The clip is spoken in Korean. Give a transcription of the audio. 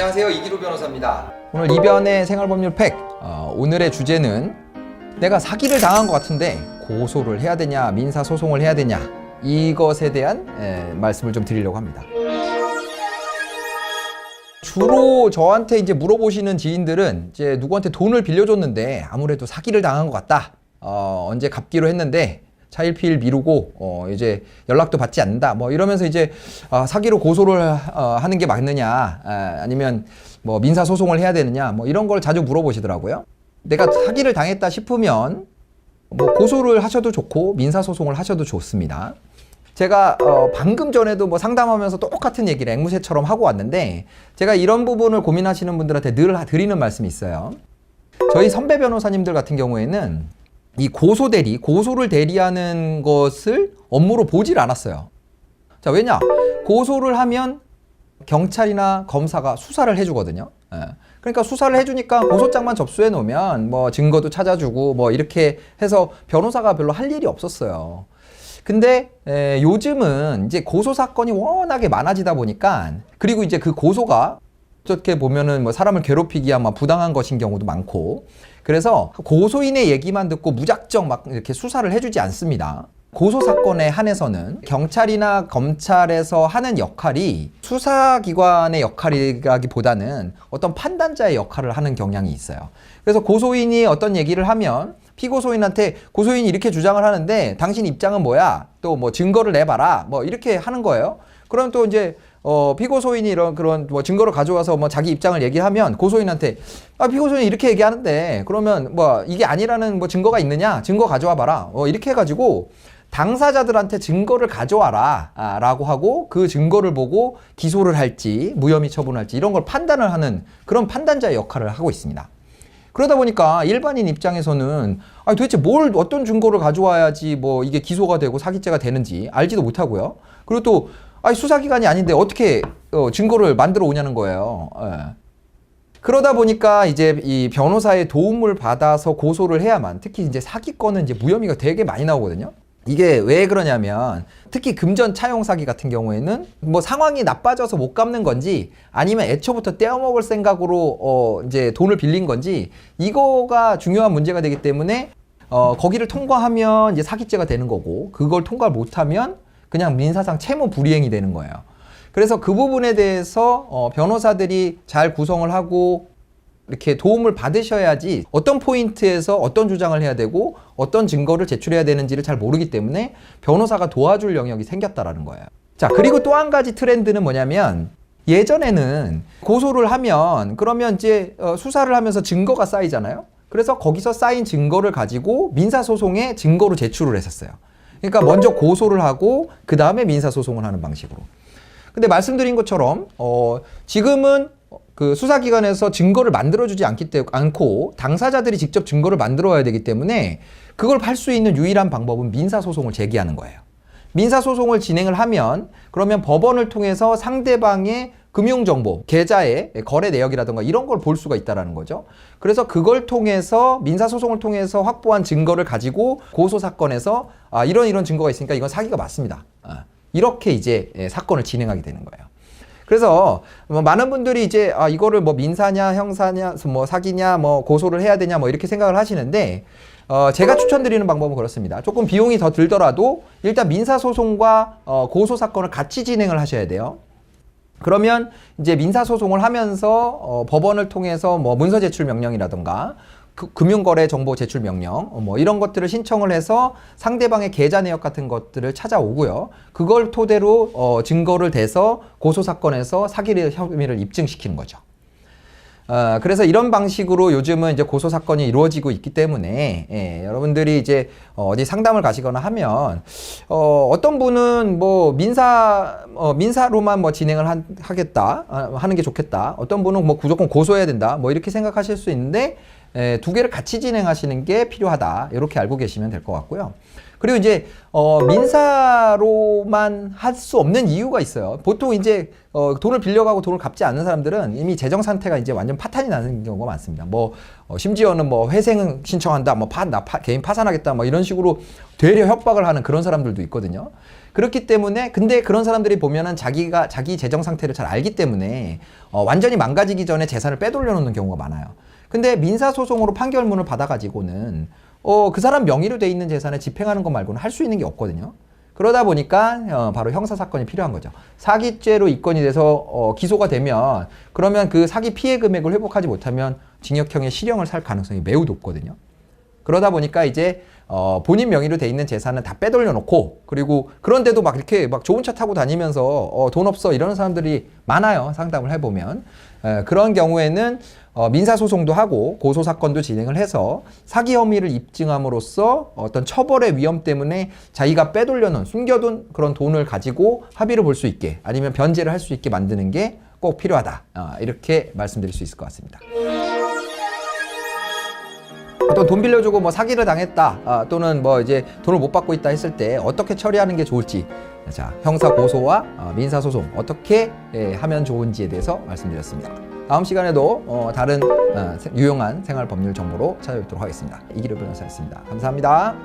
안녕하세요, 이기로 변호사입니다. 오늘 이변의 생활법률 팩, 오늘의 주제는 내가 사기를 당한 것 같은데 고소를 해야 되냐 민사소송을 해야 되냐, 이것에 대한 말씀을 좀 드리려고 합니다. 주로 저한테 이제 물어보시는 지인들은 이제 누구한테 돈을 빌려줬는데 아무래도 사기를 당한 것 같다, 언제 갚기로 했는데 차일피일 미루고 이제 연락도 받지 않는다, 뭐 이러면서 이제 사기로 고소를 하는 게 맞느냐, 아니면 뭐 민사소송을 해야 되느냐, 뭐 이런 걸 자주 물어보시더라고요. 내가 사기를 당했다 싶으면 뭐 고소를 하셔도 좋고 민사소송을 하셔도 좋습니다. 제가 방금 전에도 뭐 상담하면서 똑같은 얘기를 앵무새처럼 하고 왔는데, 제가 이런 부분을 고민하시는 분들한테 늘 드리는 말씀이 있어요. 저희 선배 변호사님들 같은 경우에는 이 고소를 대리하는 것을 업무로 보질 않았어요. 자, 왜냐? 고소를 하면 경찰이나 검사가 수사를 해주거든요. 그러니까 수사를 해주니까 고소장만 접수해 놓으면 뭐 증거도 찾아주고 뭐 이렇게 해서 변호사가 별로 할 일이 없었어요. 근데 요즘은 이제 고소 사건이 워낙에 많아지다 보니까, 그리고 이제 그 고소가 어떻게 보면은 뭐 사람을 괴롭히기 위한 부당한 것인 경우도 많고, 그래서 고소인의 얘기만 듣고 무작정 막 이렇게 수사를 해주지 않습니다. 고소 사건에 한해서는 경찰이나 검찰에서 하는 역할이 수사기관의 역할이라기보다는 어떤 판단자의 역할을 하는 경향이 있어요. 그래서 고소인이 어떤 얘기를 하면 피고소인한테 고소인이 이렇게 주장을 하는데 당신 입장은 뭐야? 또 뭐 증거를 내봐라, 뭐 이렇게 하는 거예요. 그럼 또 이제 피고소인이 그런 뭐 증거를 가져와서 뭐 자기 입장을 얘기하면 고소인한테 피고소인이 이렇게 얘기하는데 그러면 뭐 이게 아니라는 뭐 증거가 있느냐? 증거 가져와 봐라. 이렇게 해가지고 당사자들한테 증거를 가져와라 라고 하고, 그 증거를 보고 기소를 할지 무혐의 처분할지 이런 걸 판단을 하는 그런 판단자의 역할을 하고 있습니다. 그러다 보니까 일반인 입장에서는 도대체 어떤 증거를 가져와야지 뭐 이게 기소가 되고 사기죄가 되는지 알지도 못하고요. 그리고 또 수사기관이 아닌데 어떻게 증거를 만들어 오냐는 거예요. 그러다 보니까 이제 이 변호사의 도움을 받아서 고소를 해야만, 특히 이제 사기건은 이제 무혐의가 되게 많이 나오거든요. 이게 왜 그러냐면, 특히 금전 차용 사기 같은 경우에는 뭐 상황이 나빠져서 못 갚는 건지 아니면 애초부터 떼어먹을 생각으로 이제 돈을 빌린 건지, 이거가 중요한 문제가 되기 때문에 거기를 통과하면 이제 사기죄가 되는 거고, 그걸 통과를 못하면 그냥 민사상 채무 불이행이 되는 거예요. 그래서 그 부분에 대해서 변호사들이 잘 구성을 하고 이렇게 도움을 받으셔야지 어떤 포인트에서 어떤 주장을 해야 되고 어떤 증거를 제출해야 되는지를 잘 모르기 때문에 변호사가 도와줄 영역이 생겼다라는 거예요. 자, 그리고 또 한 가지 트렌드는 뭐냐면, 예전에는 고소를 하면 그러면 이제 수사를 하면서 증거가 쌓이잖아요. 그래서 거기서 쌓인 증거를 가지고 민사소송에 증거로 제출을 했었어요. 그러니까 먼저 고소를 하고 그 다음에 민사소송을 하는 방식으로. 근데 말씀드린 것처럼 지금은 그 수사기관에서 증거를 만들어주지 않고 당사자들이 직접 증거를 만들어야 되기 때문에 그걸 할 수 있는 유일한 방법은 민사소송을 제기하는 거예요. 민사소송을 진행을 하면 그러면 법원을 통해서 상대방의 금융정보, 계좌의 거래 내역이라든가 이런 걸 볼 수가 있다는 거죠. 그래서 그걸 통해서 민사소송을 통해서 확보한 증거를 가지고 고소사건에서 이런 증거가 있으니까 이건 사기가 맞습니다. 이렇게 이제 사건을 진행하게 되는 거예요. 그래서 많은 분들이 이제 이거를 뭐 민사냐 형사냐 뭐 사기냐 뭐 고소를 해야 되냐 뭐 이렇게 생각을 하시는데, 제가 추천드리는 방법은 그렇습니다. 조금 비용이 더 들더라도 일단 민사소송과 고소사건을 같이 진행을 하셔야 돼요. 그러면 이제 민사소송을 하면서 법원을 통해서 뭐 문서 제출 명령이라든가 금융거래 정보 제출 명령 뭐 이런 것들을 신청을 해서 상대방의 계좌 내역 같은 것들을 찾아오고요. 그걸 토대로 증거를 대서 고소사건에서 사기 혐의를 입증시키는 거죠. 그래서 이런 방식으로 요즘은 이제 고소사건이 이루어지고 있기 때문에 여러분들이 이제 어디 상담을 가시거나 하면 어떤 분은 뭐 민사로만 뭐 진행을 하겠다 하는 게 좋겠다, 어떤 분은 뭐 무조건 고소해야 된다 뭐 이렇게 생각하실 수 있는데, 두 개를 같이 진행하시는 게 필요하다. 이렇게 알고 계시면 될 것 같고요. 그리고 이제 민사로만 할 수 없는 이유가 있어요. 보통 이제 돈을 빌려가고 돈을 갚지 않는 사람들은 이미 재정 상태가 이제 완전 파탄이 나는 경우가 많습니다. 뭐 심지어는 뭐 회생 신청한다, 뭐 개인 파산하겠다, 뭐 이런 식으로 되려 협박을 하는 그런 사람들도 있거든요. 그렇기 때문에 근데 그런 사람들이 보면은 자기 재정 상태를 잘 알기 때문에 완전히 망가지기 전에 재산을 빼돌려 놓는 경우가 많아요. 근데 민사소송으로 판결문을 받아가지고는 그 사람 명의로 돼 있는 재산을 집행하는 것 말고는 할 수 있는 게 없거든요. 그러다 보니까 바로 형사사건이 필요한 거죠. 사기죄로 입건이 돼서 기소가 되면 그러면 그 사기 피해 금액을 회복하지 못하면 징역형의 실형을 살 가능성이 매우 높거든요. 그러다 보니까 이제 본인 명의로 돼 있는 재산은 다 빼돌려 놓고 그리고 그런데도 막 이렇게 막 좋은 차 타고 다니면서 돈 없어 이러는 사람들이 많아요. 상담을 해보면. 그런 경우에는 민사소송도 하고 고소사건도 진행을 해서 사기 혐의를 입증함으로써 어떤 처벌의 위험 때문에 자기가 빼돌려놓은 숨겨둔 그런 돈을 가지고 합의를 볼 수 있게 아니면 변제를 할 수 있게 만드는 게 꼭 필요하다. 이렇게 말씀드릴 수 있을 것 같습니다. 또 돈 빌려주고 뭐 사기를 당했다 또는 뭐 이제 돈을 못 받고 있다 했을 때 어떻게 처리하는 게 좋을지, 자 형사 고소와 민사 소송 어떻게 하면 좋은지에 대해서 말씀드렸습니다. 다음 시간에도 다른 유용한 생활 법률 정보로 찾아뵙도록 하겠습니다. 이기료 변호사였습니다. 감사합니다.